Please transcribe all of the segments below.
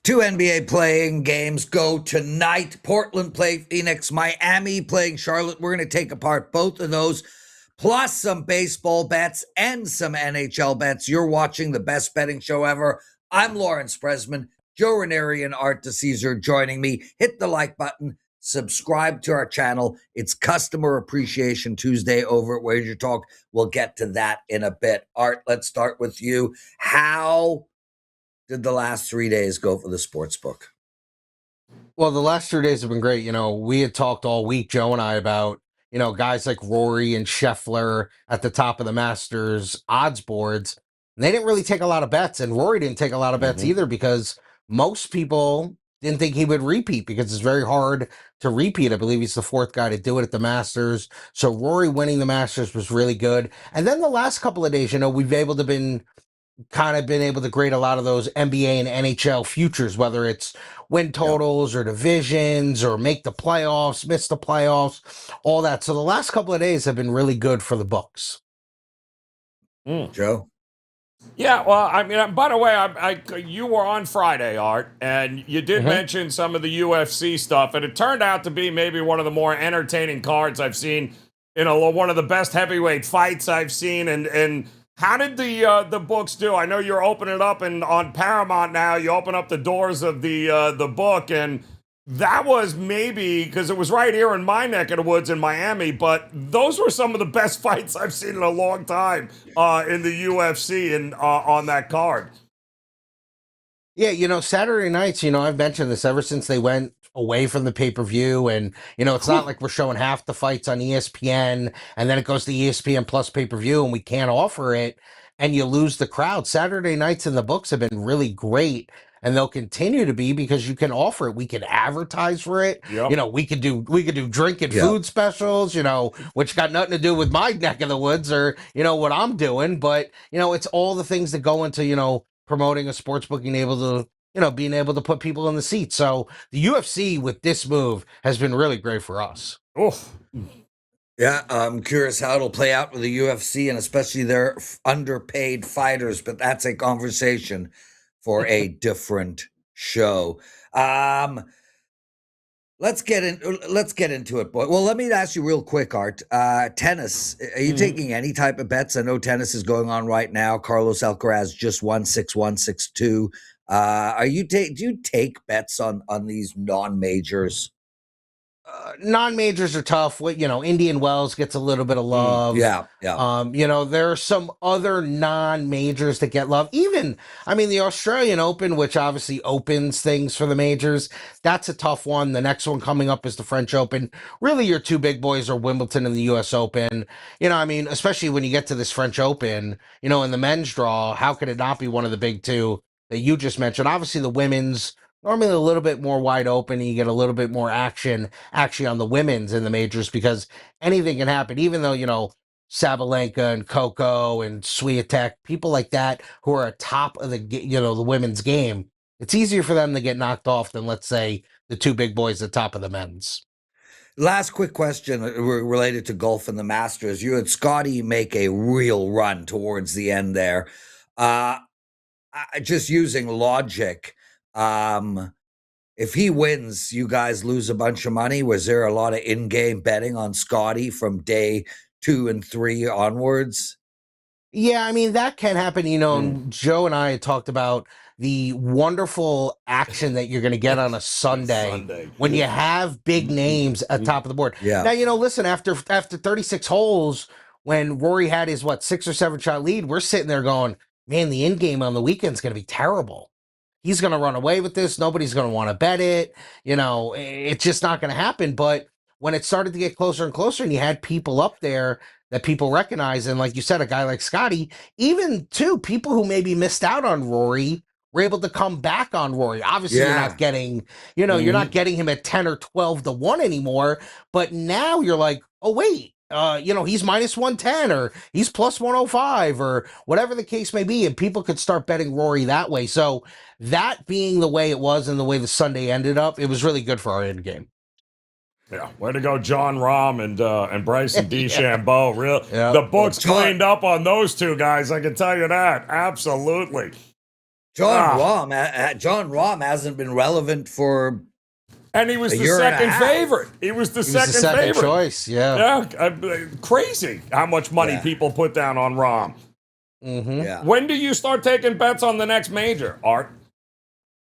Two NBA playing games go tonight. Portland play Phoenix, Miami playing Charlotte. We're going to take apart both of those, plus some baseball bets and some NHL bets. You're watching the best betting show ever. I'm Lawrence Presman. Joe Ranieri and Art DeCesar joining me. Hit the like button. Subscribe to our channel. It's Customer Appreciation Tuesday over at WagerTalk. We'll get to that in a bit. Art, let's start with you. How did the last 3 days go for the sports book? Well, the last 3 days have been great. We had talked all week, Joe and I, about, guys like Rory and Scheffler at the top of the Masters odds boards. And they didn't really take a lot of bets, and Rory didn't take a lot of bets either, because most people didn't think he would repeat, because it's very hard to repeat. I believe he's the fourth guy to do it at the Masters. So Rory winning the Masters was really good. And then the last couple of days, we've been able to grade a lot of those NBA and NHL futures, whether it's win totals or divisions or make the playoffs, miss the playoffs, all that. So the last couple of days have been really good for the books. Joe? Yeah, well, I mean, by the way, you were on Friday, Art, and you did mention some of the UFC stuff, and it turned out to be maybe one of the more entertaining cards I've seen, one of the best heavyweight fights I've seen, and how did the books do? I know you're opening it up, and on Paramount now, you open up the doors of the book, and that was maybe, because it was right here in my neck of the woods in Miami, but those were some of the best fights I've seen in a long time in the UFC and on that card. Yeah, Saturday nights, I've mentioned this ever since they went away from the pay-per-view, and it's not like we're showing half the fights on ESPN and then it goes to ESPN plus pay-per-view and we can't offer it, and you lose the crowd. Saturday nights in the books have been really great, and they'll continue to be, because you can offer it. We can advertise for it. We could do drink and food specials, which got nothing to do with my neck of the woods or what I'm doing, but it's all the things that go into promoting a sports book, being able to put people in the seat. So the UFC with this move has been really great for us. Yeah, I'm curious how it'll play out with the UFC and especially their underpaid fighters, but that's a conversation for a different show. Let's get into it, boy. Well, let me ask you real quick, Art. Tennis. Are you taking any type of bets? I know tennis is going on right now. Carlos Alcaraz just won 6-1, 6-2. Do you take bets on these non-majors? Non-majors are tough. Indian Wells gets a little bit of love. Yeah. There are some other non-majors that get love. Even, the Australian Open, which obviously opens things for the majors, that's a tough one. The next one coming up is the French Open. Really, your two big boys are Wimbledon and the US Open. Especially when you get to this French Open, in the men's draw, how could it not be one of the big two that you just mentioned? Obviously, the women's normally a little bit more wide open, and you get a little bit more action actually on the women's in the majors, because anything can happen, even though, Sabalenka and Coco and Swiatek, people like that who are atop of the women's game, it's easier for them to get knocked off than, let's say, the two big boys at the top of the men's. Last quick question related to golf and the Masters. You had Scotty make a real run towards the end there. Just using logic, if he wins, you guys lose a bunch of money. Was there a lot of in-game betting on Scotty from day 2 and 3 onwards? Yeah, that can happen. Joe and I had talked about the wonderful action that you're going to get on a Sunday when you have big names at top of the board. Yeah. Now, listen, after 36 holes, when Rory had his 6 or 7 shot lead, we're sitting there going, man, the in game on the weekend's going to be terrible. He's going to run away with this. Nobody's going to want to bet it. It's just not going to happen. But when it started to get closer and closer, and you had people up there that people recognize, and like you said, a guy like Scotty, even too, people who maybe missed out on Rory were able to come back on Rory. Obviously, you're not getting, you're not getting him at 10 or 12 to 1 anymore. But now you're like, oh, wait. He's minus 110 or he's plus 105 or whatever the case may be, and people could start betting Rory that way. So that being the way it was and the way the Sunday ended up, it was really good for our end game. Yeah, way to go, John Rahm and Bryson DeChambeau. The books cleaned up on those two guys, I can tell you that. Absolutely. John Rahm hasn't been relevant for. And he was A the year and a second half. favorite. He was the second favorite. choice. Yeah. Yeah, crazy how much money people put down on Rahm. Mm-hmm. Yeah. When do you start taking bets on the next major, Art?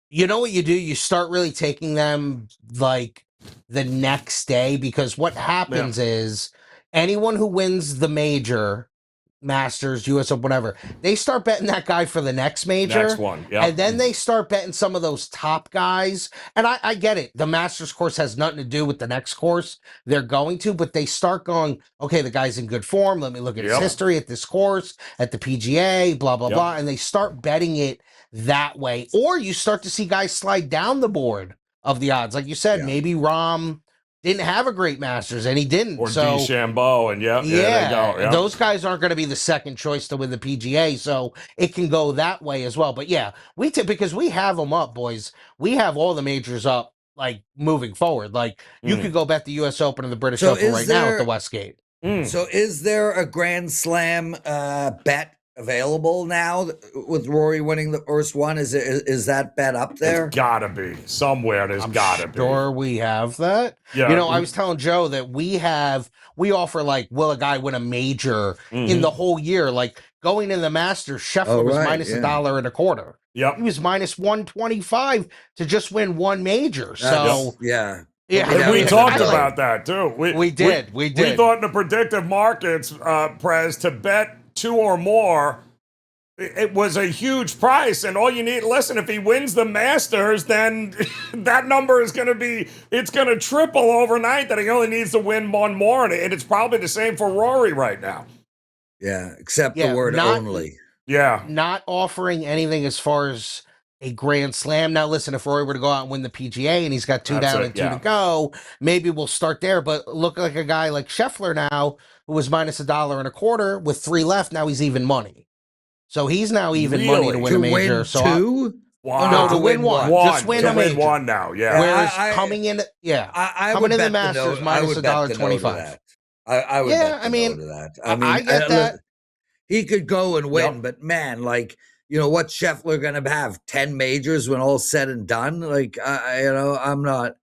You know what you do? You start really taking them like the next day, because what happens is anyone who wins the major, Masters, US Open, whatever, they start betting that guy for the next major. Next one, yeah. And then they start betting some of those top guys. And I get it. The Masters course has nothing to do with the next course they're going to, but they start going, okay, the guy's in good form. Let me look at his history at this course, at the PGA, blah, blah, blah. And they start betting it that way. Or you start to see guys slide down the board of the odds. Like you said, maybe Rahm didn't have a great Masters, and he didn't. Or so, DeChambeau, and there they go. Yep. Those guys aren't going to be the second choice to win the PGA, so it can go that way as well. But yeah, because we have them up, boys. We have all the majors up, like moving forward. Like you could go bet the U.S. Open and the British Open right now at the Westgate. So is there a Grand Slam bet available now with Rory winning the first one? Is that bet up there? It's gotta be somewhere. There's gotta be. Sure, we have that. Yeah. You know, I was telling Joe that we offer, like, will a guy win a major in the whole year? Like going in the Masters, Scheffler was minus $1.25. Yep. He was minus 125 to just win one major. So yeah. And we talked about that too. We did. We thought in the predictive markets, Prez, to bet 2 or more, it was a huge price. And all you need, listen, if he wins the Masters, then that number is going to be, it's going to triple overnight, that he only needs to win one more. And it's probably the same for Rory right now. Yeah, except the word only. Yeah. Not offering anything as far as a Grand Slam. Now, listen, if Rory were to go out and win the PGA and he's got 2 down and 2 to go, maybe we'll start there. But look like a guy like Scheffler now, who was minus $1.25 with 3 left. Now he's even money. So he's now even money to win a major. To win two? No, to win one. Just win a major. Win one now, yeah. Whereas coming in, coming in the Masters minus $1.25. I would bet the no to that. I get that. He could go and win, but man, like, you know, what's Scheffler going to have? 10 majors when all's said and done? Like, I'm not.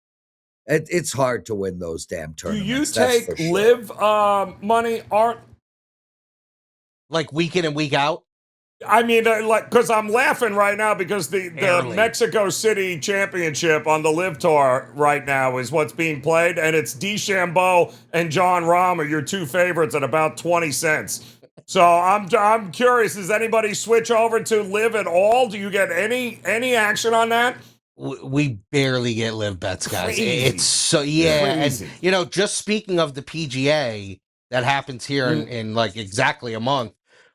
It's hard to win those damn tournaments. Do you take live money, Art? Like week in and week out? I mean, like, because I'm laughing right now because the Mexico City Championship on the Live Tour right now is what's being played, and it's DeChambeau and John Rahm are your 2 favorites at about 20 cents. So I'm curious, does anybody switch over to Live at all? Do you get any action on that? We barely get live bets, guys. Crazy. It's so Crazy. And you know, just speaking of the PGA that happens here in like exactly a month,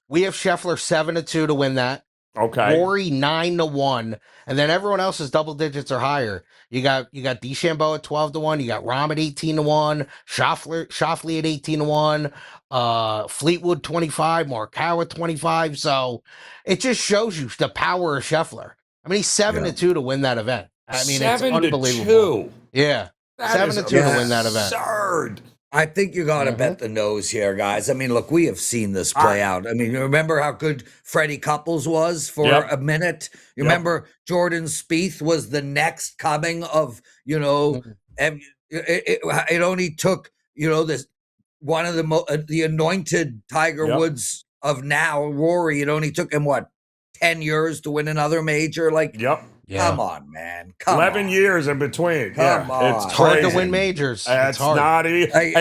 we have Scheffler 7-2 to win that. Okay. Rory 9-1, and then everyone else is double digits or higher. You got DeChambeau at 12-1. You got Rahm at 18-1. Schauffele at 18-1. Fleetwood 25. Morikawa at 25. So it just shows you the power of Scheffler. I mean, he's 7-2 to win that event. I mean, it's unbelievable. Yeah, 7-2 to win that event. Absurd. I think you got to bet the nose here, guys. I mean, look, we have seen this play out. I mean, you remember how good Freddie Couples was for a minute? You remember Jordan Spieth was the next coming of, you know, and it only took, you know, this one of the anointed Tiger Woods of now, Rory. It only took him, 10 years to win another major? Like, come on, man. 11 years in between. Come on. It's hard to win majors. It's hard. not easy.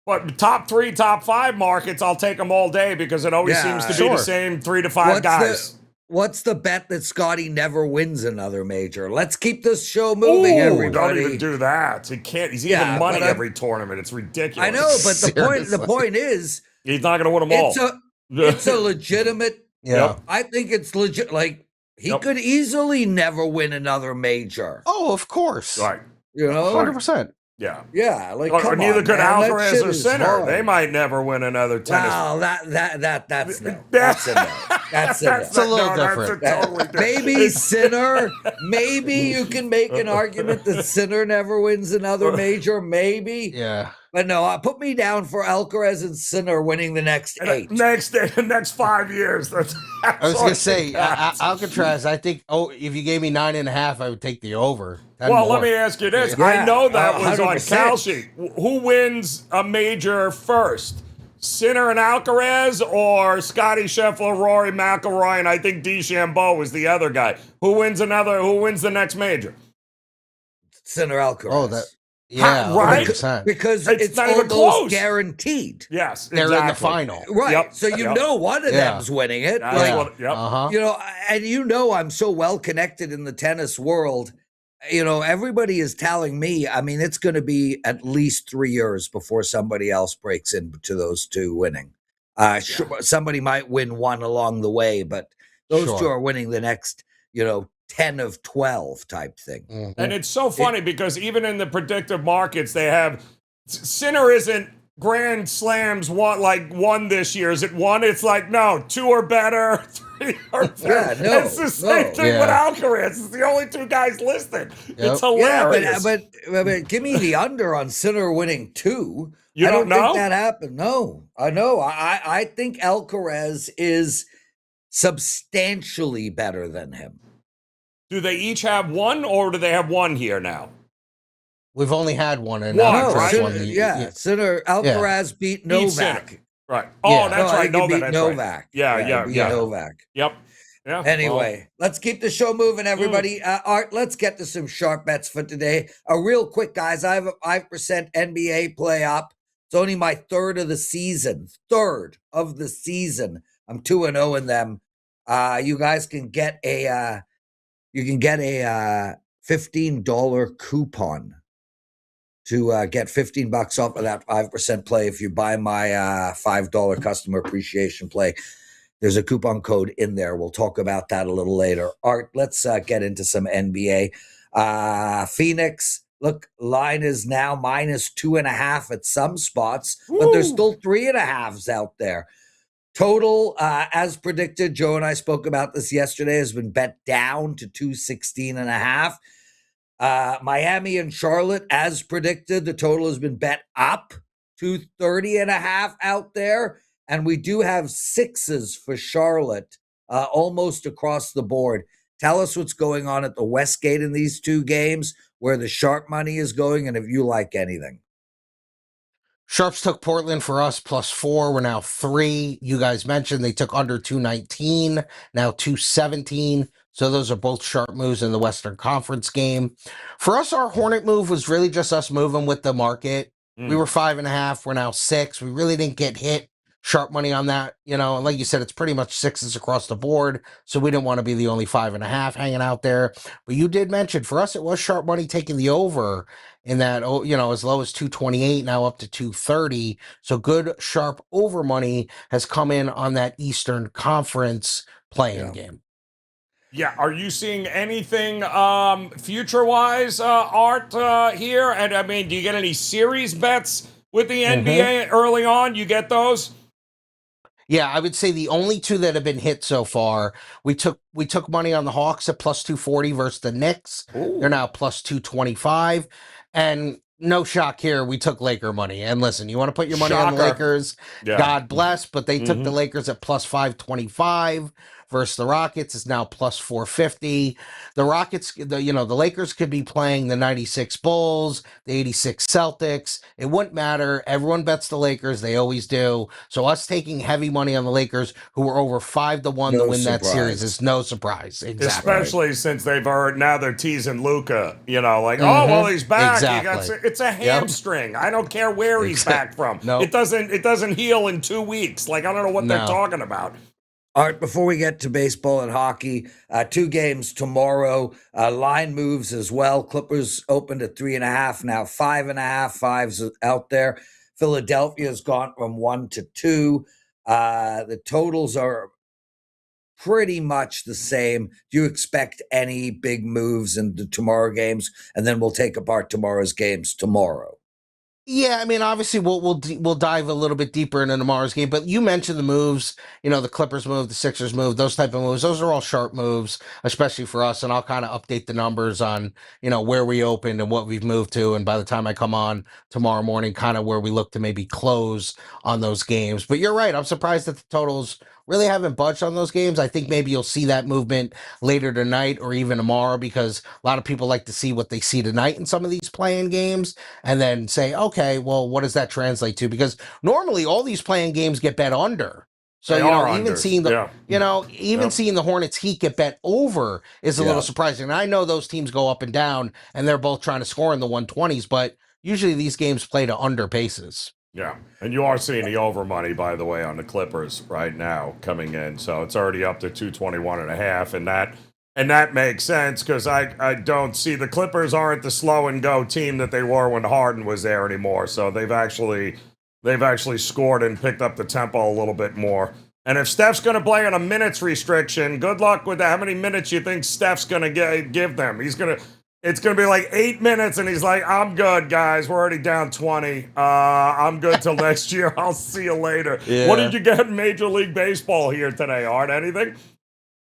But top 3, top 5 markets, I'll take them all day because it always seems to be the same 3 to 5 guys. What's the bet that Scotty never wins another major? Let's keep this show moving, everybody. Don't even do that. He can't. He's even money every tournament. It's ridiculous. I know, but the point is, he's not going to win them all. It's a legitimate. Yeah, I think it's legit. Like, he could easily never win another major. Oh, of course. Right. You know? 100%. Yeah. Yeah. Like, or neither could Alcaraz or Sinner. They might never win another tennis. Wow, that's no. That's a no. That's a no. It's a little different. Totally Maybe Sinner. Maybe you can make an argument that Sinner never wins another major. Maybe. Yeah. But no, put me down for Alcaraz and Sinner winning the next 8. The next 5 years. That's I was all gonna you say got. Alcatraz. I think. Oh, if you gave me 9.5, I would take the over. 10 Well, more. let me ask you this. Yeah, I know that was on 100%. Cal Sheet. Who wins a major first? Sinner and Alcaraz or Scotty Scheffler, Rory McIlroy, and I think DeChambeau was the other guy. Who wins the next major? Sinner Alcaraz. Oh, that. Yeah, Right? 100%. Because It's it's not even almost close. guaranteed. Yes, They're exactly. in the final. Right. Yep, So you yep. know one of Yeah. them's winning it. That's Like, what, yep. Uh-huh. you know, and you know I'm so well connected in the tennis world. You know, everybody is telling me, I mean, it's going to be at least 3 years before somebody else breaks into those two winning. Somebody might win one along the way, but those two Sure. are winning the next, 10 of 12 type thing. Mhm. And it's so funny because even in the predictive markets, they have Sinner isn't Grand Slams won this year. Is it one? It's like, no, 2 or better, 3 or better. Yeah, no, it's the same no. thing Yeah. with Alcaraz. It's the only 2 guys listed. It's Yep. hilarious. Yeah, but give me the under on Sinner winning 2. You I don't don't know? think that happened. No, I know. I think Alcaraz is substantially better than him. Do they each have one, or do they have one here now? We've only had one, and One, Alcatraz right? Sinner, won the. yeah, Sinner Alcaraz beat Each Sinner. Novak. Right. Oh, Yeah. that's I right. think he Novak. beat That's Novak. right. Yeah. He beat Novak. Yep. Yeah. Anyway, let's keep the show moving, everybody. Art, let's get to some sharp bets for today. Real quick, guys, I have a 5% NBA play up. It's only my third of the season. I'm 2-0 in them. You guys can get a $15 coupon to get $15 off of that 5% play if you buy my $5 customer appreciation play. There's a coupon code in there. We'll talk about that a little later. Art, let's get into some NBA. Phoenix, look, line is now -2.5 at some spots, but there's still 3.5s out there. Total, as predicted, Joe and I spoke about this yesterday, has been bet down to 216.5. Miami and Charlotte, as predicted, the total has been bet up to 30.5 out there. And we do have 6s for Charlotte almost across the board. Tell us what's going on at the Westgate in these 2 games, where the sharp money is going, and if you like anything. Sharps took Portland for us +4. We're now 3. You guys mentioned they took under 219, now 217. So those are both sharp moves in the Western Conference game. For us, our Hornet move was really just us moving with the market. We were 5.5. We're now 6. We really didn't get hit sharp money on that. And like you said, it's pretty much 6s across the board. So we didn't want to be the only 5.5 hanging out there. But you did mention for us, it was sharp money taking the over in that, as low as 228, now up to 230. So good sharp over money has come in on that Eastern Conference playing game. Yeah, are you seeing anything future-wise, Art, here? And I mean, do you get any series bets with the NBA early on? You get those? Yeah, I would say the only 2 that have been hit so far, we took money on the Hawks at +240 versus the Knicks. Ooh. They're now +225. And no shock here, we took Laker money. And listen, you want to put your money on the Shocker. Lakers, Yeah. God bless, but they took the Lakers at +525 versus the Rockets. It's now +450. The Rockets, the Lakers could be playing the 96 Bulls, the 86 Celtics. It wouldn't matter. Everyone bets the Lakers. They always do. So us taking heavy money on the Lakers, who were over 5-1 to No win that surprise. series, is no surprise. Exactly. Especially since they've heard, now they're teasing Luka, like, oh, well, he's back. Exactly. It's a hamstring. I don't care where he's back from. Nope. It doesn't heal in 2 weeks. Like, I don't know what they're talking about. Art, before we get to baseball and hockey, 2 games tomorrow. Line moves as well. Clippers opened at 3.5, now 5.5. 5's out there. Philadelphia's gone from 1 to 2. The totals are pretty much the same. Do you expect any big moves in the tomorrow games? And then we'll take apart tomorrow's games tomorrow. Yeah, I mean, obviously we'll dive a little bit deeper into tomorrow's game, but you mentioned the moves. The Clippers move, the Sixers move, those type of moves. Those are all sharp moves, especially for us. And I'll kind of update the numbers on where we opened and what we've moved to. And by the time I come on tomorrow morning, kind of where we look to maybe close on those games. But you're right. I'm surprised that the totals really haven't budged on those games. I think maybe you'll see that movement later tonight or even tomorrow because a lot of people like to see what they see tonight in some of these playing games and then say, okay, well, what does that translate to? Because normally all these playing games get bet under. So They are even unders. seeing the Yep. seeing the Hornets Heat get bet over is a Yeah. little surprising. And I know those teams go up and down, and they're both trying to score in the 120s, but usually these games play to under paces. Yeah, and you are seeing the over money, by the way, on the Clippers right now coming in, so it's already up to 221.5, and that makes sense because I don't see the Clippers aren't the slow and go team that they were when Harden was there anymore. So they've actually scored and picked up the tempo a little bit more. And if Steph's going to play on a minutes restriction, good luck with that. How many minutes you think Steph's going to give them? It's going to be like 8 minutes, and he's like, I'm good, guys. We're already down 20. I'm good till next year. I'll see you later. Yeah. What did you get in Major League Baseball here today, Art? Anything?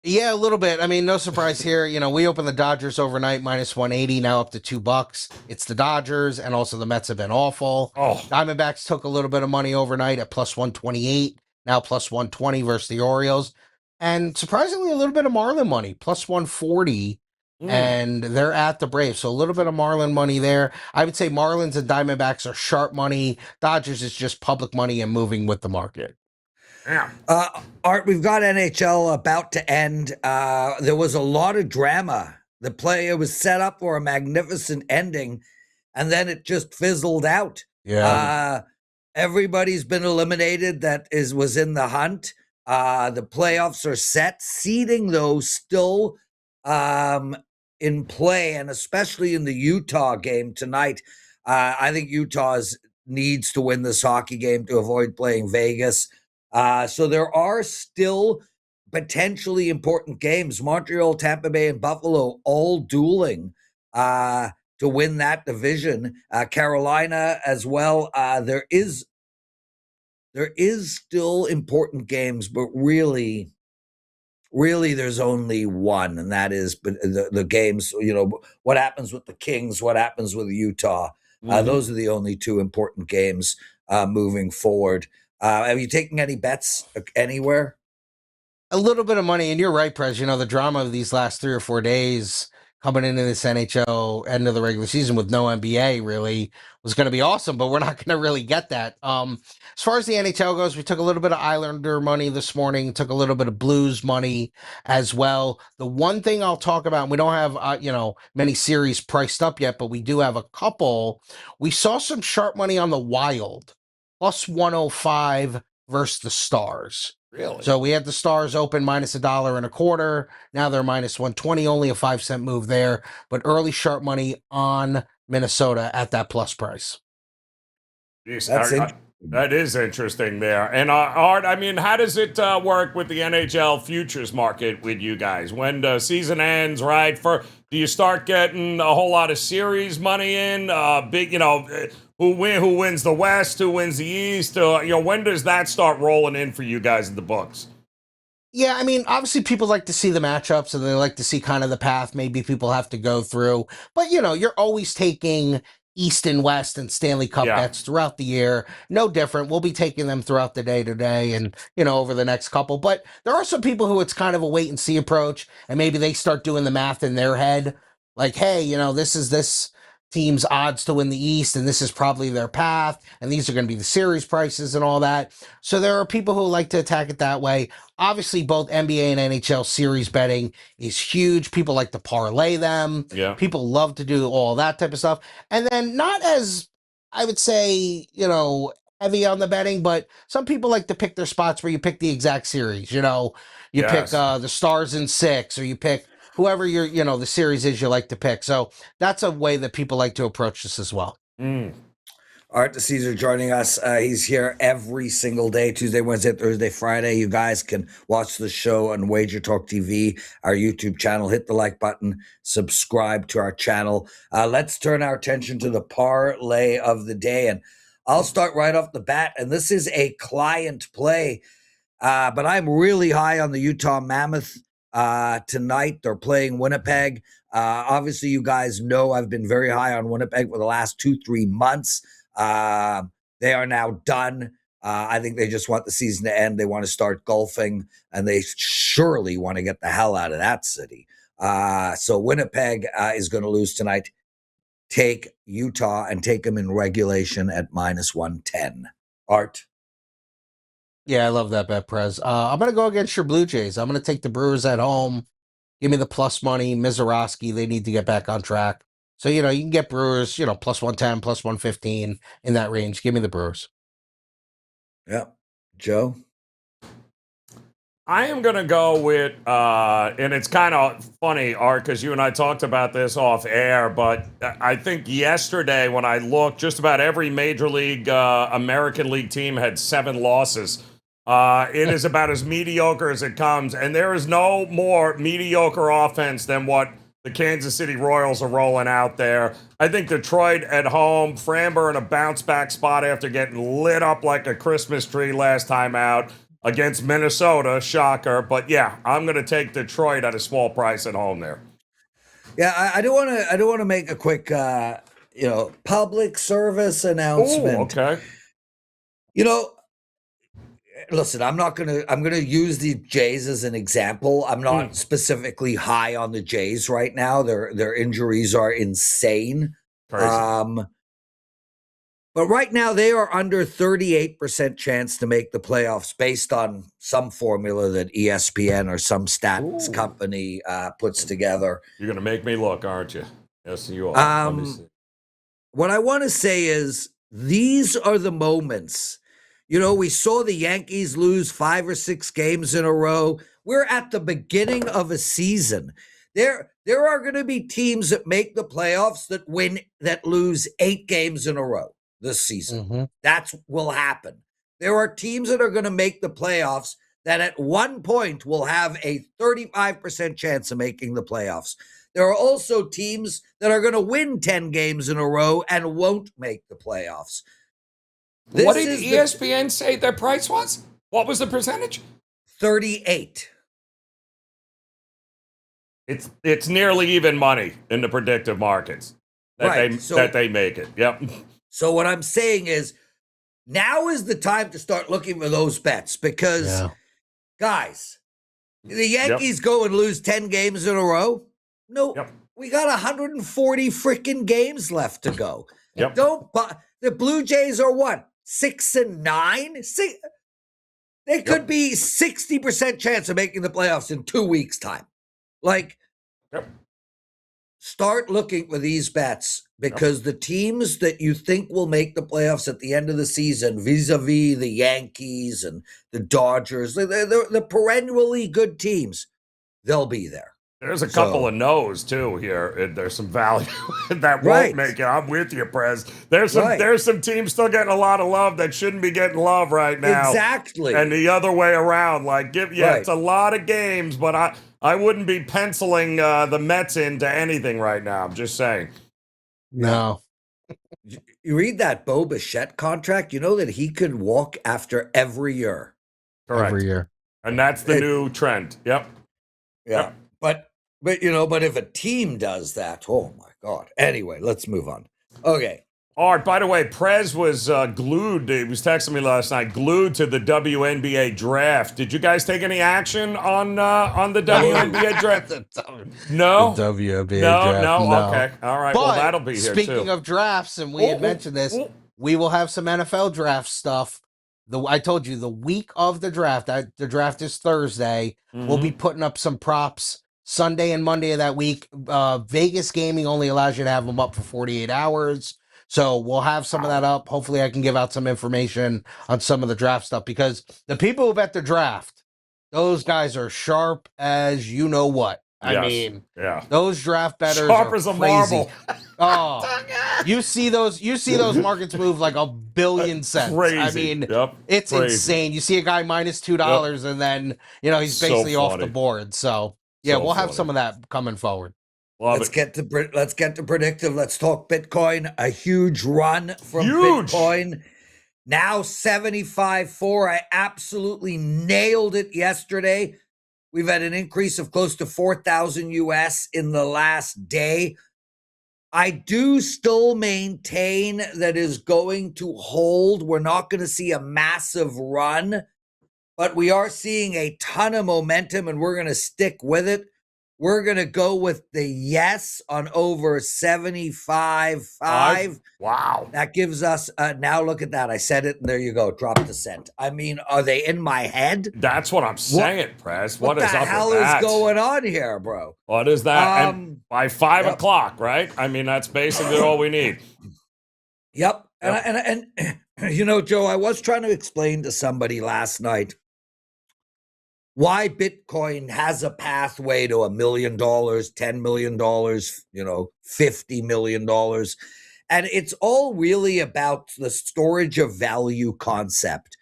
Yeah, a little bit. I mean, no surprise here. We opened the Dodgers overnight minus 180, now up to $2. It's the Dodgers, and also the Mets have been awful. Oh, Diamondbacks took a little bit of money overnight at plus 128, now plus 120 versus the Orioles. And surprisingly, a little bit of Marlin money, plus 140, and they're at the Braves. So a little bit of Marlin money there. I would say Marlins and Diamondbacks are sharp money. Dodgers is just public money and moving with the market. yeah. Art, we've got NHL about to end. There was a lot of drama. The play was set up for a magnificent ending, and then it just fizzled out. Yeah. Everybody's been eliminated that was in the hunt. The playoffs are set. Seeding, though, still in play, and especially in the Utah game tonight. I think Utah needs to win this hockey game to avoid playing Vegas. So there are still potentially important games. Montreal, Tampa Bay, and Buffalo all dueling to win that division. Carolina as well. There is still important games, but really there's only one, and that is the games. What happens with the Kings? What happens with Utah? Those are the only two important games moving forward. Have you taken any bets anywhere? A little bit of money, and you're right, Prez. The drama of these last 3 or 4 days coming into this NHL end of the regular season with no NBA really was going to be awesome, but we're not going to really get that. As far as the NHL goes, we took a little bit of Islander money this morning, took a little bit of Blues money as well. The one thing I'll talk about, and we don't have many series priced up yet, but we do have a couple. We saw some sharp money on the Wild, plus 105 versus the Stars. Really? So we had the Stars open minus $1.25. Now they're minus 120, only a 5-cent move there, but early sharp money on Minnesota at that plus price. Jeez, That's interesting. That is interesting there. And Art, I mean, how does it work with the NHL futures market with you guys? When the season ends, right? Do you start getting a whole lot of series money in? Big, who wins the West? Who wins the East? When does that start rolling in for you guys in the books? Yeah, I mean, obviously people like to see the matchups and they like to see kind of the path maybe people have to go through. But, you're always taking East and West and Stanley Cup bets throughout the year. No different. We'll be taking them throughout the day today and, over the next couple. But there are some people who it's kind of a wait and see approach, and maybe they start doing the math in their head. Like, hey, this is this team's odds to win the East, and this is probably their path, and these are going to be the series prices and all that. So there are people who like to attack it that way. Obviously, both NBA and NHL series betting is huge. People like to parlay them. Yeah. People love to do all that type of stuff. And then not as, I would say, heavy on the betting, but some people like to pick their spots where you pick the exact series. You pick the Stars in 6, or you pick whoever the series is you like to pick. So that's a way that people like to approach this as well. Art the Caesar joining us. He's here every single day, Tuesday, Wednesday, Thursday, Friday. You guys can watch the show on WagerTalk TV, our YouTube channel. Hit the like button, subscribe to our channel. Let's turn our attention to the parlay of the day. And I'll start right off the bat. And this is a client play, but I'm really high on the Utah Mammoth tonight. They're playing Winnipeg. Obviously, you guys know I've been very high on Winnipeg for the last 2-3 months. They are now done. I think they just want the season to end. They want to start golfing, and they surely want to get the hell out of that city. So Winnipeg is going to lose tonight. Take Utah and take them in regulation at -110. Art? Yeah, I love that bet, Prez. I'm going to go against your Blue Jays. I'm going to take the Brewers at home. Give me the plus money. Mizorowski, they need to get back on track. So, you can get Brewers, +110, +115 in that range. Give me the Brewers. Yeah. Joe? I am going to go with, and it's kind of funny, Art, because you and I talked about this off air, but I think yesterday when I looked, just about every Major League, American League team had 7 losses. It is about as mediocre as it comes, and there is no more mediocre offense than what the Kansas City Royals are rolling out there. I think Detroit at home, Framber in a bounce-back spot after getting lit up like a Christmas tree last time out against Minnesota, shocker. But yeah, I'm going to take Detroit at a small price at home there. Yeah, I do want to make a quick, public service announcement. Ooh, okay. Listen, I'm going to use the Jays as an example. I'm not specifically high on the Jays right now. Their injuries are insane. Crazy. But right now they are under 38% chance to make the playoffs based on some formula that ESPN or some stats company puts together. You're going to make me look, aren't you? Yes, you are. Let me see. What I want to say is these are the moments. We saw the Yankees lose 5 or 6 games in a row. We're at the beginning of a season. There are going to be teams that make the playoffs that lose 8 games in a row this season. Mm-hmm. That will happen. There are teams that are going to make the playoffs that at one point will have a 35% chance of making the playoffs. There are also teams that are going to win 10 games in a row and won't make the playoffs. What did ESPN say their price was? What was the percentage? 38. It's nearly even money in the predictive markets that they make it. Yep. So what I'm saying is now is the time to start looking for those bets because, guys, the Yankees go and lose 10 games in a row. No, we got 140 freaking games left to go. Yep. The Blue Jays are what? 6-9? They could be 60% chance of making the playoffs in 2 weeks' time. Start looking for these bets because the teams that you think will make the playoffs at the end of the season, vis-a-vis the Yankees and the Dodgers, they're the perennially good teams. They'll be there. There's a couple of no's too here. There's some value that won't make it. I'm with you, Prez. There's some teams still getting a lot of love that shouldn't be getting love right now. Exactly. And the other way around. It's a lot of games, but I wouldn't be penciling the Mets into anything right now. I'm just saying. No. You read that Bo Bichette contract, you know that he could walk after every year. Correct. Every year. And that's the new trend. Yep. Yeah. But if a team does that, oh my God. Anyway, let's move on. Okay. Art, by the way, Prez was glued. He was texting me last night, glued to the WNBA draft. Did you guys take any action on the WNBA draft? No? The WNBA draft. No. Okay. All right. But well, that'll be here too. Speaking of drafts, and we had mentioned this, we will have some NFL draft stuff. I told you the week of the draft. The draft is Thursday. Mm-hmm. We'll be putting up some props Sunday and Monday of that week. Vegas Gaming only allows you to have them up for 48 hours. So we'll have some of that up. Hopefully I can give out some information on some of the draft stuff because the people who bet the draft, those guys are sharp as you know what. I mean, those draft bettors sharp are as a crazy. marble. Oh, You see those markets move like a billion cents. Crazy. I mean, Yep. it's Crazy. insane. You see a guy minus $2 and then, he's So basically off the funny. board. So, yeah, So we'll have funny. some of that coming forward. Love let's it. get to predictive. Let's talk Bitcoin. A huge run from Huge. Bitcoin. Now 75.4. I absolutely nailed it yesterday. We've had an increase of close to 4,000 US in the last day. I do still maintain that is going to hold. We're not going to see a massive run, but we are seeing a ton of momentum and we're going to stick with it. We're going to go with the yes on over 75.5. Wow. That gives us, now look at that. I said it and there you go. Drop the cent. I mean, are they in my head? That's what I'm saying, Prez. What is the up hell with is that? going on here, bro? What is that? And by 5 yep. o'clock, right? I mean, that's basically all we need. Yep. And Joe, I was trying to explain to somebody last night why Bitcoin has a pathway to $1 million, $10 million, $50 million. And it's all really about the storage of value concept.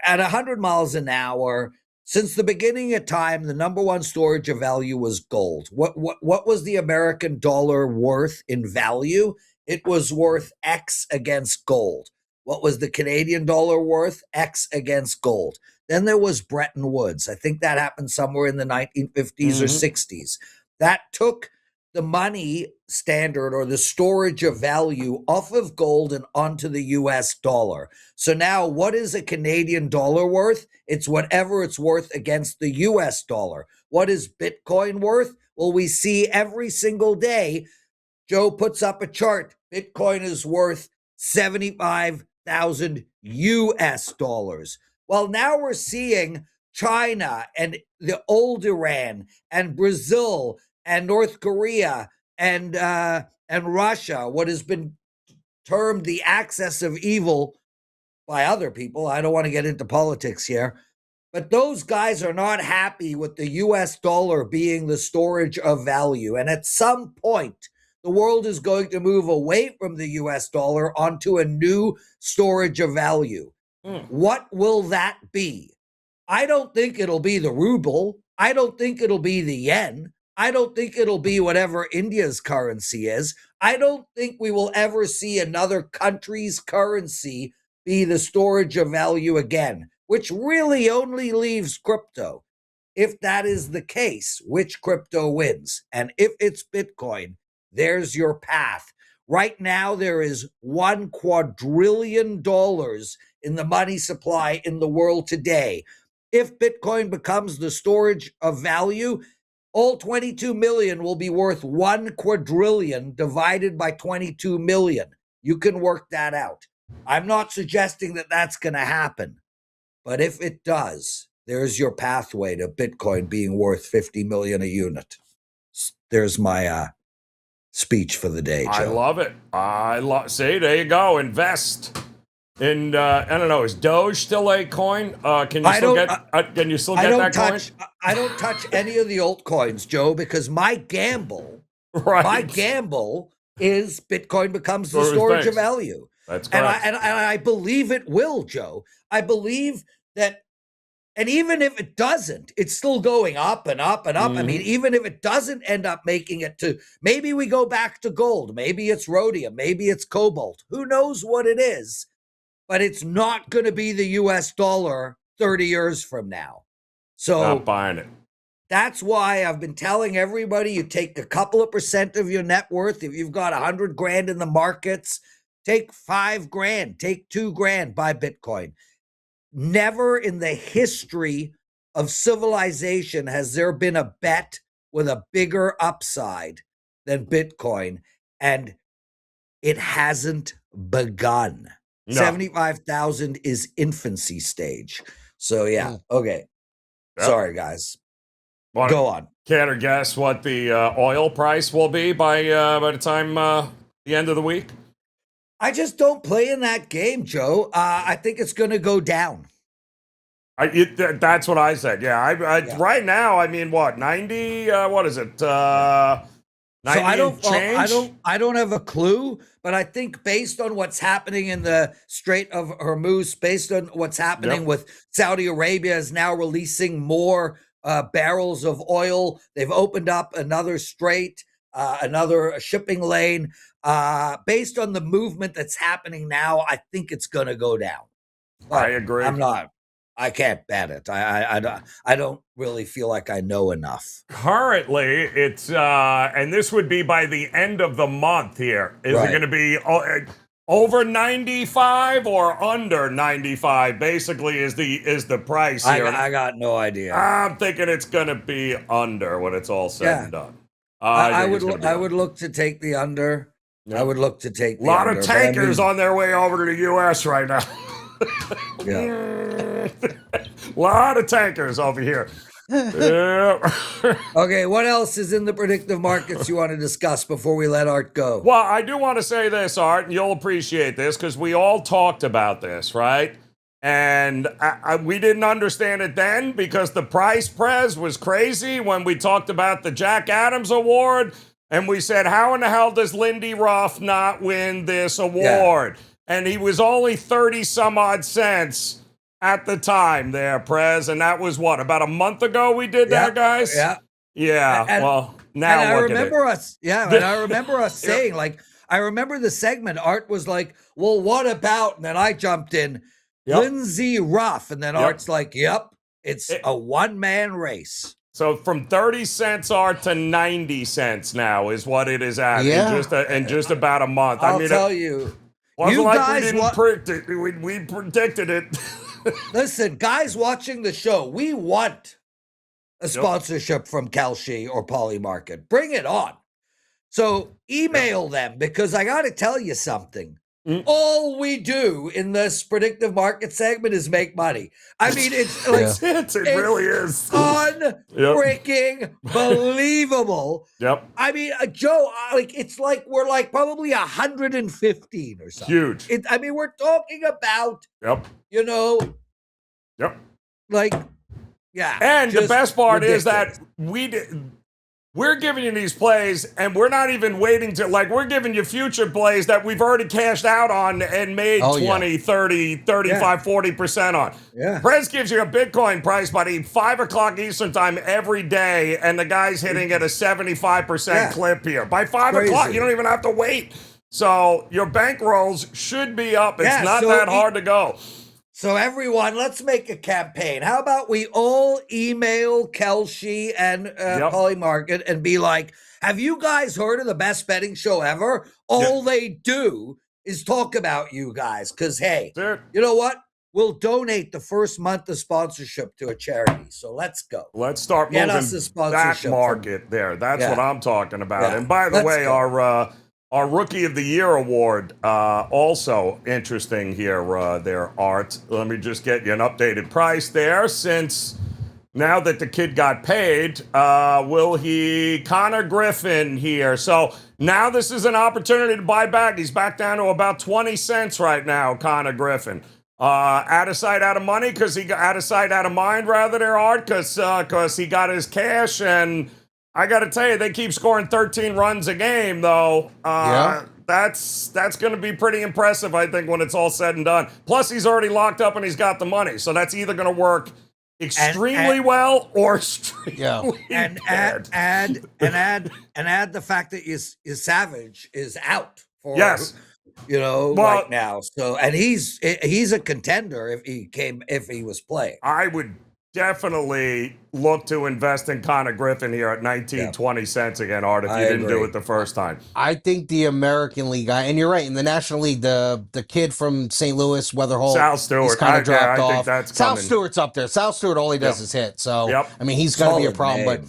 At 100 miles an hour, since the beginning of time, the number one storage of value was gold. What was the American dollar worth in value? It was worth X against gold. What was the Canadian dollar worth? X against gold. Then there was Bretton Woods. I think that happened somewhere in the 1950s or 60s. That took the money standard or the storage of value off of gold and onto the US dollar. So now what is a Canadian dollar worth? It's whatever it's worth against the US dollar. What is Bitcoin worth? Well, we see every single day, Joe puts up a chart. Bitcoin is worth 75,000 US dollars. Well, now we're seeing China and the old Iran and Brazil and North Korea and Russia, what has been termed the axis of evil by other people. I don't want to get into politics here, but those guys are not happy with the US dollar being the storage of value. And at some point, the world is going to move away from the US dollar onto a new storage of value. What will that be? I don't think it'll be the ruble. I don't think it'll be the yen. I don't think it'll be whatever India's currency is. I don't think we will ever see another country's currency be the storage of value again, which really only leaves crypto. If that is the case, which crypto wins? And if it's Bitcoin, there's your path. Right now, there is $1 quadrillion in the money supply in the world today. If Bitcoin becomes the storage of value, all 22 million will be worth 1 quadrillion divided by 22 million. You can work that out. I'm not suggesting that that's going to happen, but if it does, there's your pathway to Bitcoin being worth 50 million a unit. There's my speech for the day, Joe. I love it. See, there you go. Invest in. I don't know. Is Doge still a coin? Can you still get that coin? I don't touch any of the altcoins, Joe, because my gamble, is Bitcoin becomes the storage of value. That's correct. And I believe it will, Joe. I believe that, and even if it doesn't, it's still going up and up and up. I mean, even if it doesn't end up making it to, maybe we go back to gold, maybe it's rhodium, maybe it's cobalt. Who knows what it is? But it's not going to be the US dollar 30 years from now. So not buying it. That's why I've been telling everybody, you take a couple of % of your net worth. If you've got 100 grand in the markets, take 5 grand, take 2 grand, buy Bitcoin. Never in the history of civilization has there been a bet with a bigger upside than Bitcoin, and it hasn't begun. No. 75,000 is infancy stage. So yeah, okay. Yep. Sorry, guys. Go on. Care to guess what the oil price will be by the time the end of the week? I just don't play in that game, Joe. I think it's going to go down. That's what I said. Yeah, Yeah. Right now, I mean, what, 90? What is it? So 90 I and change? I don't have a clue, but I think based on what's happening in the Strait of Hormuz, based on what's happening Yep. with Saudi Arabia is now releasing more barrels of oil. They've opened up another strait, another shipping lane. Based on the movement that's happening now, I think it's going to go down. But I agree. I'm not. I can't bet it. I don't really feel like I know enough. Currently, it's and this would be by the end of the month here. Is it Right. going to be over 95 or under 95? Basically, is the price here. I got no idea. I'm thinking it's going to be under when it's all said and done. I think it's would gonna be I under. would look to take the under. Yeah. I would look to take A the lot under. of but I tankers mean, on their way over to the U.S. right now. Yeah. A lot of tankers over here. Yeah. Okay, what else is in the predictive markets you want to discuss before we let Art go? Well, I do want to say this, Art, and you'll appreciate this because we all talked about this, right? And we didn't understand it then because the price press was crazy when we talked about the Jack Adams Award. And we said, how in the hell does Lindy Ruff not win this award? Yeah. And he was only 30 some odd cents at the time there, Prez. And that was what, about a month ago we did that, guys? Yeah. Yeah. Well, now and I look remember at it. us, and I remember us saying, like, I remember the segment, Art was like, well, what about? And then I jumped in, Lindsey Ruff. And then Art's like, it's a one-man race. So from 30 cents Art to 90 cents now is what it is at in just about a month. I'll tell you. Wasn't you like guys we didn't predict it. We predicted it. Listen, guys watching the show, we want a sponsorship from Kalshi or Polymarket. Bring it on. So email them because I got to tell you something. All we do in this predictive market segment is make money. I mean, it's like it really is unfreaking believable. Yep. I mean, Joe, like it's like we're like probably 115 or something. Huge. I mean, we're talking about like And the best part is that we're giving you these plays, and we're not even waiting to, like, we're giving you future plays that we've already cashed out on and made 20, 30, 35, 40% on. Yeah. Prez gives you a Bitcoin price, buddy, 5 o'clock Eastern time every day, and the guy's hitting at a 75% clip here. By 5 o'clock, you don't even have to wait. So your bankrolls should be up. It's not that hard to go. So everyone, let's make a campaign. How about we all email Kelshi and Polymarket and be like, have you guys heard of the best betting show ever? All they do is talk about you guys. Because, hey, you know what? We'll donate the first month of sponsorship to a charity. So let's go. Let's start moving that market there. That's what I'm talking about. Yeah. And by the way, our Rookie of the Year award, also interesting here, there, Art. Let me just get you an updated price there. Since now that the kid got paid, Connor Griffin here. So now this is an opportunity to buy back. He's back down to about 20 cents right now, Connor Griffin. Out of sight, out of money, because he got out of sight, out of mind, rather, there, Art, because he got his cash and... I got to tell you, they keep scoring 13 runs a game, though. That's going to be pretty impressive, I think, when it's all said and done. Plus, he's already locked up and he's got the money, so that's either going to work extremely well or extremely bad. Add the fact that is Savage is out for right now. So he's a contender if he was playing. I would definitely look to invest in Connor Griffin here at 19, 20 cents again, Art, if you didn't do it the first time. I think the American League guy, and you're right, in the National League, the kid from St. Louis, Weatherholt, Sal Stewart, kind of dropped off. Think that's Sal coming. Stewart's up there. Sal Stewart, all he does is hit. So, I mean, he's going to be a problem. But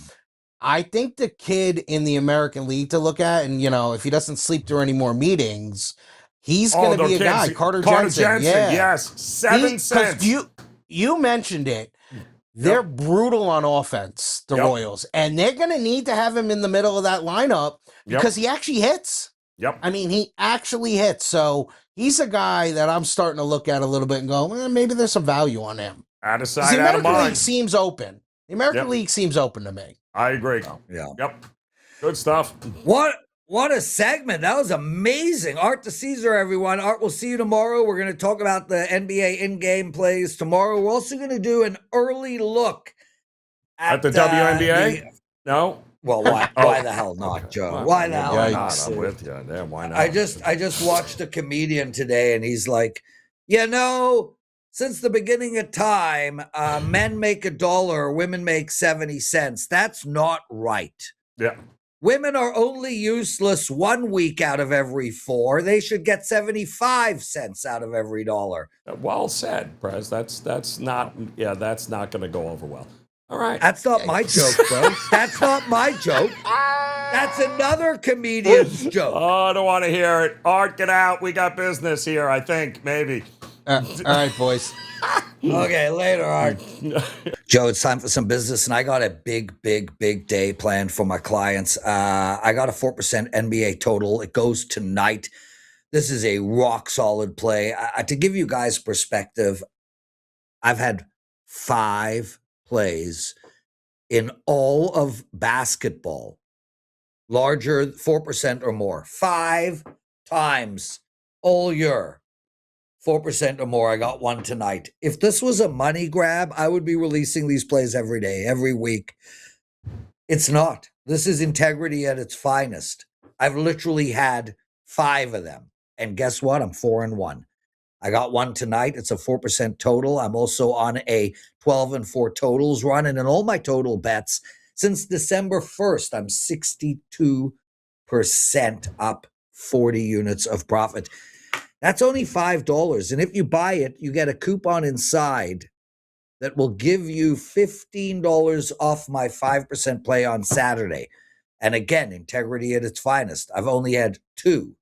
I think the kid in the American League to look at, and, if he doesn't sleep through any more meetings, he's going to be a guy. Carter Jensen. Yes. 7 cents. You mentioned it. They're brutal on offense, the Royals, and they're going to need to have him in the middle of that lineup because he actually hits. I mean, he actually hits. So he's a guy that I'm starting to look at a little bit and go, well, maybe there's some value on him. Out of sight, out of mind. The American League seems open. The American Yep. League seems open to me. I agree. Yeah. Yep. Good stuff. What a segment. That was amazing. Art to Caesar, everyone. Art, we'll see you tomorrow. We're going to talk about the NBA in-game plays tomorrow. We're also going to do an early look At the WNBA? No? Well, why the hell not, Okay. Joe? Well, why the hell why not? not? I'm with you. Yeah, why not? I just watched a comedian today, and he's like, since the beginning of time, men make $1, women make 70 cents. That's not right. Yeah. Women are only useless 1 week out of every 4. They should get 75 cents out of every $1. Well said, Prez. That's not going to go over well. All right. That's not my joke, bro. That's not my joke. That's another comedian's joke. Oh, I don't want to hear it. Art, get out. We got business here, I think, maybe. All right, boys. Okay, later, Art. Joe, it's time for some business, and I got a big day planned for my clients. I got a 4% NBA total. It goes tonight. This is a rock solid play. To give you guys perspective, I've had 5 plays in all of basketball, larger 4% or more, 5 times all year. 4% or more. I got one tonight. If this was a money grab, I would be releasing these plays every day, every week. It's not. This is integrity at its finest. I've literally had 5 of them. And guess what? I'm 4-1. I got one tonight. It's a 4% total. I'm also on a 12-4 totals run. And in all my total bets, since December 1st, I'm 62% up, 40 units of profit. That's only $5. And if you buy it, you get a coupon inside that will give you $15 off my 5% play on Saturday. And again, integrity at its finest. I've only had two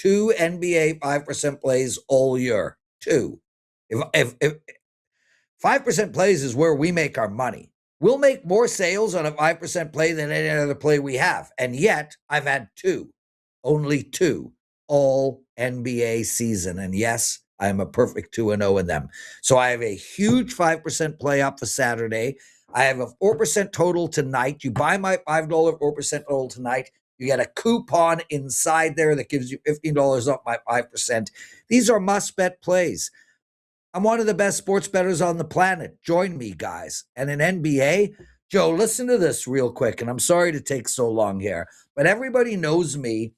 NBA 5% plays all year. 2. If 5% plays is where we make our money. We'll make more sales on a 5% play than any other play we have. And yet, I've had 2. Only 2. All NBA season. And yes, I am a perfect 2-0 in them. So I have a huge 5% play up for Saturday. I have a 4% total tonight. You buy my $5 4% total tonight, you get a coupon inside there that gives you $15 off my 5%. These are must-bet plays. I'm one of the best sports bettors on the planet. Join me, guys. And in NBA, Joe, listen to this real quick, and I'm sorry to take so long here, but everybody knows me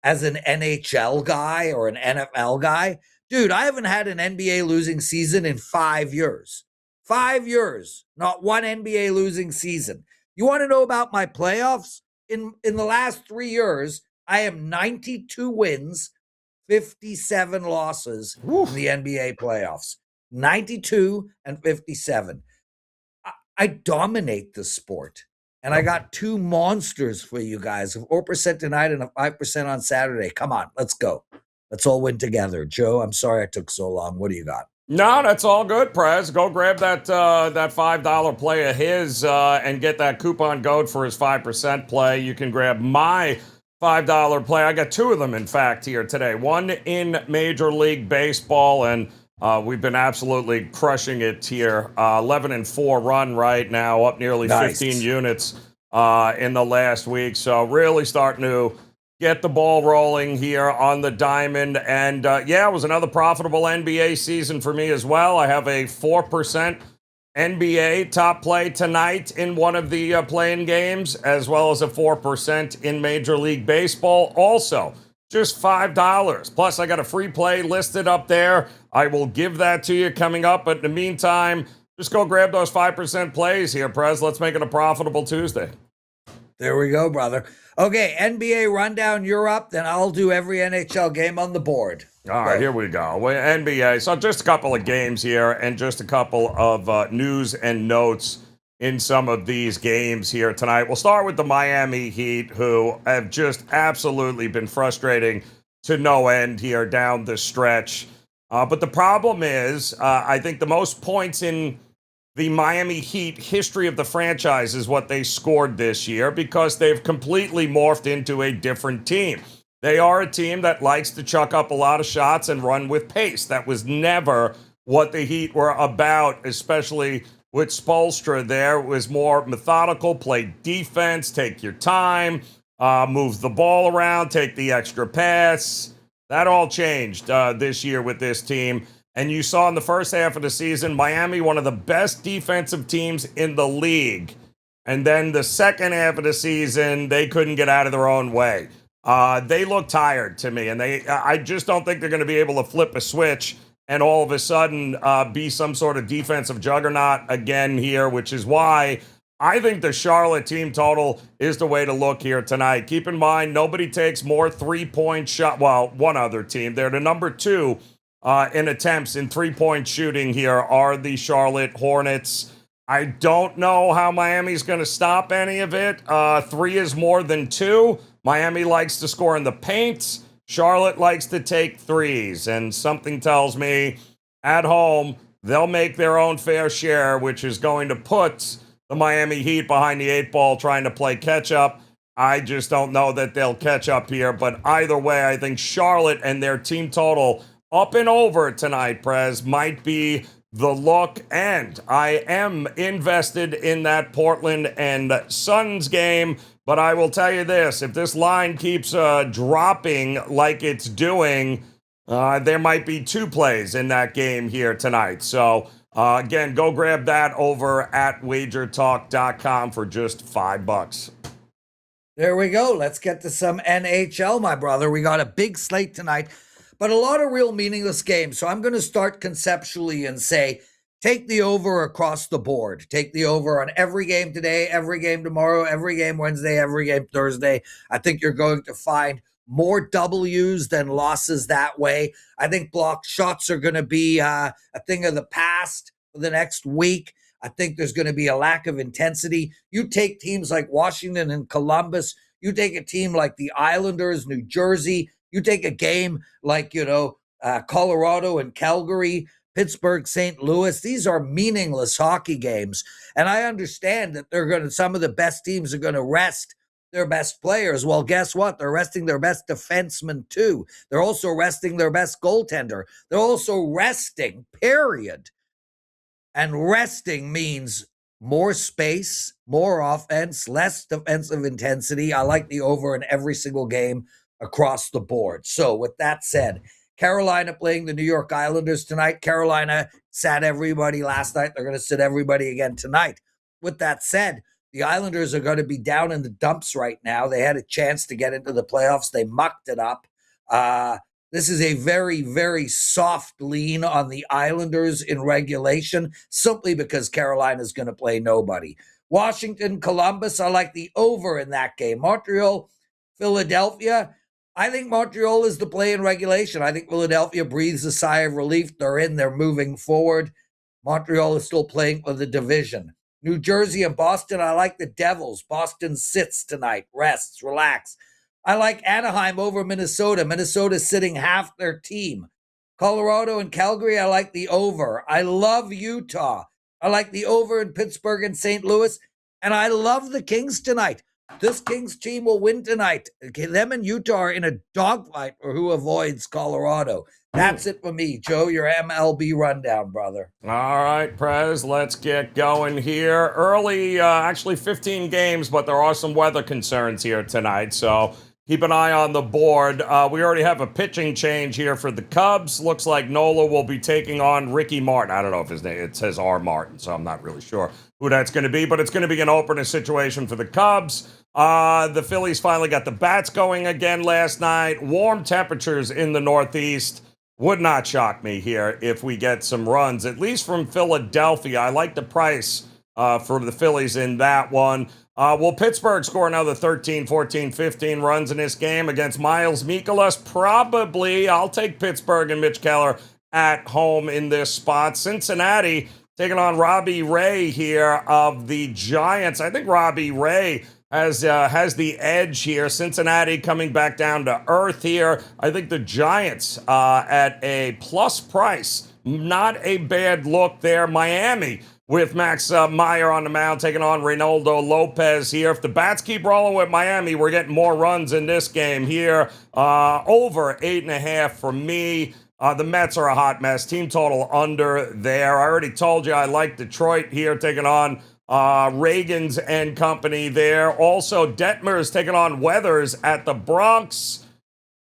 as an NHL guy or an NFL guy. Dude, I haven't had an NBA losing season in 5 years. 5 years, not one NBA losing season. You want to know about my playoffs? In the last 3 years, I have 92 wins, 57 losses in the NBA playoffs. 92 and 57. I dominate the sport. And I got 2 monsters for you guys, 4% tonight and a 5% on Saturday. Come on, let's go. Let's all win together. Joe, I'm sorry I took so long. What do you got? No, that's all good, Prez. Go grab that $5 play of his and get that coupon code for his 5% play. You can grab my $5 play. I got 2 of them, in fact, here today. One in Major League Baseball, and we've been absolutely crushing it here. 11-4 run right now, up nearly 15 units in the last week. So really starting to get the ball rolling here on the diamond. And it was another profitable NBA season for me as well. I have a 4% NBA top play tonight in one of the playing games, as well as a 4% in Major League Baseball. Also, just $5. Plus, I got a free play listed up there. I will give that to you coming up. But in the meantime, just go grab those 5% plays here, Prez. Let's make it a profitable Tuesday. There we go, brother. Okay, NBA rundown, you're up. Then I'll do every NHL game on the board. All right, here we go. NBA. So just a couple of games here and just a couple of news and notes in some of these games here tonight. We'll start with the Miami Heat, who have just absolutely been frustrating to no end here down the stretch. But the problem is, I think the most points in the Miami Heat history of the franchise is what they scored this year, because they've completely morphed into a different team. They are a team that likes to chuck up a lot of shots and run with pace. That was never what the Heat were about, especially with Spoelstra there. It was more methodical, play defense, take your time, move the ball around, take the extra pass. That all changed this year with this team. And you saw in the first half of the season, Miami, one of the best defensive teams in the league. And then the second half of the season, they couldn't get out of their own way. They look tired to me, and I just don't think they're going to be able to flip a switch and all of a sudden be some sort of defensive juggernaut again here, which is why I think the Charlotte team total is the way to look here tonight. Keep in mind, nobody takes more three-point shot. Well, one other team. They're the number 2 in attempts in three-point shooting here are the Charlotte Hornets. I don't know how Miami's going to stop any of it. 3 is more than 2. Miami likes to score in the paint. Charlotte likes to take threes. And something tells me at home, they'll make their own fair share, which is going to put the Miami Heat behind the 8 ball trying to play catch-up. I just don't know that they'll catch up here. But either way, I think Charlotte and their team total up and over tonight, Prez, might be the look, and I am invested in that Portland and Suns game, but I will tell you this, if this line keeps dropping like it's doing, there might be 2 plays in that game here tonight. So, again, go grab that over at WagerTalk.com for just $5. There we go. Let's get to some NHL, my brother. We got a big slate tonight, but a lot of real meaningless games. So I'm going to start conceptually and say, take the over across the board. Take the over on every game today, every game tomorrow, every game Wednesday, every game Thursday. I think you're going to find more W's than losses that way. I think blocked shots are going to be a thing of the past for the next week. I think there's going to be a lack of intensity. You take teams like Washington and Columbus. You take a team like the Islanders, New Jersey. You take a game like, Colorado and Calgary, Pittsburgh, St. Louis. These are meaningless hockey games. And I understand that some of the best teams are going to rest their best players. Well, guess what? They're resting their best defenseman too. They're also resting their best goaltender. They're also resting, period. And resting means more space, more offense, less defensive intensity. I like the over in every single game across the board. So with that said, Carolina playing the New York Islanders tonight. Carolina sat everybody last night. They're going to sit everybody again tonight. With that said, the Islanders are going to be down in the dumps right now. They had a chance to get into the playoffs. They mucked it up. This is a very, very soft lean on the Islanders in regulation, simply because Carolina is going to play nobody. Washington, Columbus, I like the over in that game. Montreal, Philadelphia, I think Montreal is the play in regulation. I think Philadelphia breathes a sigh of relief. They're moving forward. Montreal is still playing for the division. New Jersey and Boston, I like the Devils. Boston sits tonight, rests, relax. I like Anaheim over Minnesota. Minnesota's sitting half their team. Colorado and Calgary, I like the over. I love Utah. I like the over in Pittsburgh and St. Louis. And I love the Kings tonight. This Kings team will win tonight. Them and Utah are in a dogfight for who avoids Colorado. That's it for me. Joe, your MLB rundown, brother. All right, Prez, let's get going here. Early, actually 15 games, but there are some weather concerns here tonight, so keep an eye on the board. We already have a pitching change here for the Cubs. Looks like Nola will be taking on Ricky Martin. I don't know if his name, it says R. Martin, so I'm not really sure who that's going to be, but it's going to be an opener situation for the Cubs. The Phillies finally got the bats going again last night. Warm temperatures in the Northeast. Would not shock me here if we get some runs, at least from Philadelphia. I like the price for the Phillies in that one. Will Pittsburgh score another 13, 14, 15 runs in this game against Miles Mikolas? Probably. I'll take Pittsburgh and Mitch Keller at home in this spot. Cincinnati taking on Robbie Ray here of the Giants. I think Robbie Ray has the edge here. Cincinnati coming back down to earth here. I think the Giants at a plus price. Not a bad look there. Miami with Max Meyer on the mound taking on Reynaldo Lopez here. If the bats keep rolling with Miami, we're getting more runs in this game here. Over 8.5 for me. The Mets are a hot mess. Team total under there. I already told you I like Detroit here taking on Reagan's and company there. Also, Detmer's taking on Weathers at the Bronx.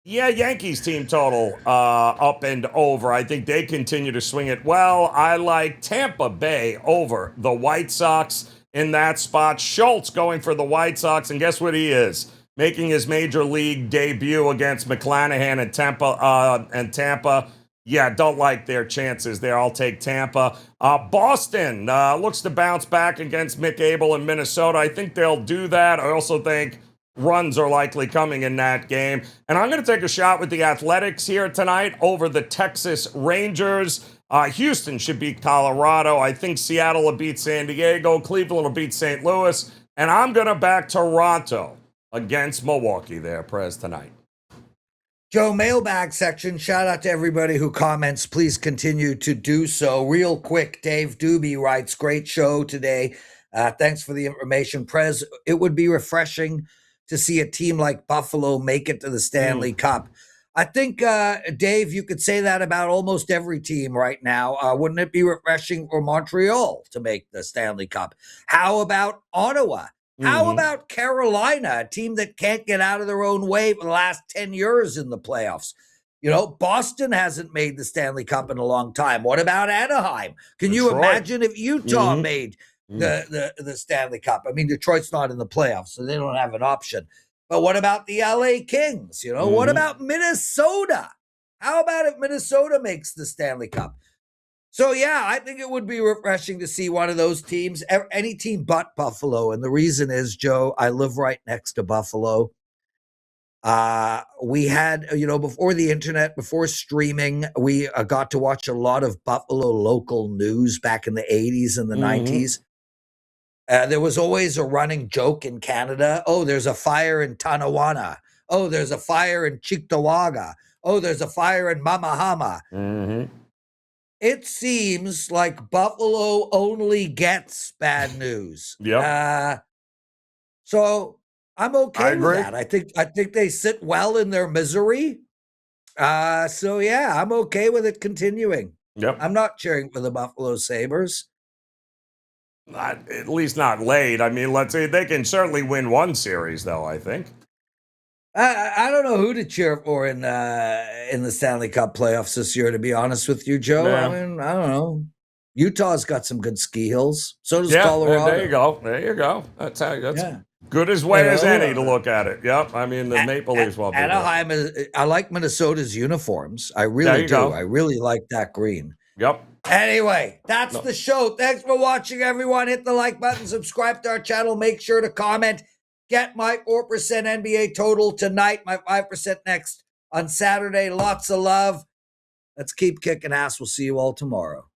Yeah, Yankees team total up and over. I think they continue to swing it well. I like Tampa Bay over the White Sox in that spot. Schultz going for the White Sox, and guess what he is? Making his major league debut against McClanahan and Tampa. Yeah, don't like their chances there. I'll take Tampa. Boston looks to bounce back against Mick Abel in Minnesota. I think they'll do that. I also think runs are likely coming in that game. And I'm going to take a shot with the Athletics here tonight over the Texas Rangers. Houston should beat Colorado. I think Seattle will beat San Diego. Cleveland will beat St. Louis. And I'm going to back Toronto against Milwaukee there, Prez, tonight. Joe, mailbag section. Shout out to everybody who comments. Please continue to do so. Real quick, Dave Doobie writes, great show today. Thanks for the information. Prez, it would be refreshing to see a team like Buffalo make it to the Stanley Cup. I think, Dave, you could say that about almost every team right now. Wouldn't it be refreshing for Montreal to make the Stanley Cup? How about Ottawa? How about Carolina, a team that can't get out of their own way for the last 10 years in the playoffs? You know, Boston hasn't made the Stanley Cup in a long time. What about Anaheim? Can you imagine if Utah made the Stanley Cup? I mean, Detroit's not in the playoffs, so they don't have an option. But what about the LA Kings? You know, what about Minnesota? How about if Minnesota makes the Stanley Cup? So, yeah, I think it would be refreshing to see one of those teams, any team but Buffalo. And the reason is, Joe, I live right next to Buffalo. We had, you know, before the internet, before streaming, we got to watch a lot of Buffalo local news back in the 80s and the 90s. There was always a running joke in Canada. Oh, there's a fire in Tonawanda. Oh, there's a fire in Cheektowaga. Oh, there's a fire in Mamahama. It seems like Buffalo only gets bad news. So I'm okay with that. I think they sit well in their misery. So yeah, I'm okay with it continuing. I'm not cheering for the Buffalo Sabres. At least not late. I mean, let's say they can certainly win one series, though, I think. I don't know who to cheer for in the Stanley Cup playoffs this year, to be honest with you, Joe. I mean, I don't know. Utah's got some good ski hills. So does Colorado. There you go. There you go. That's good as way as any to look at it. Yep. I mean, the Maple Leafs will be Anaheim I like Minnesota's uniforms. I really do. I really like that green. Yep. Anyway, that's the show. Thanks for watching, everyone. Hit the like button, subscribe to our channel. Make sure to comment. Get my 4% NBA total tonight, my 5% next on Saturday. Lots of love. Let's keep kicking ass. We'll see you all tomorrow.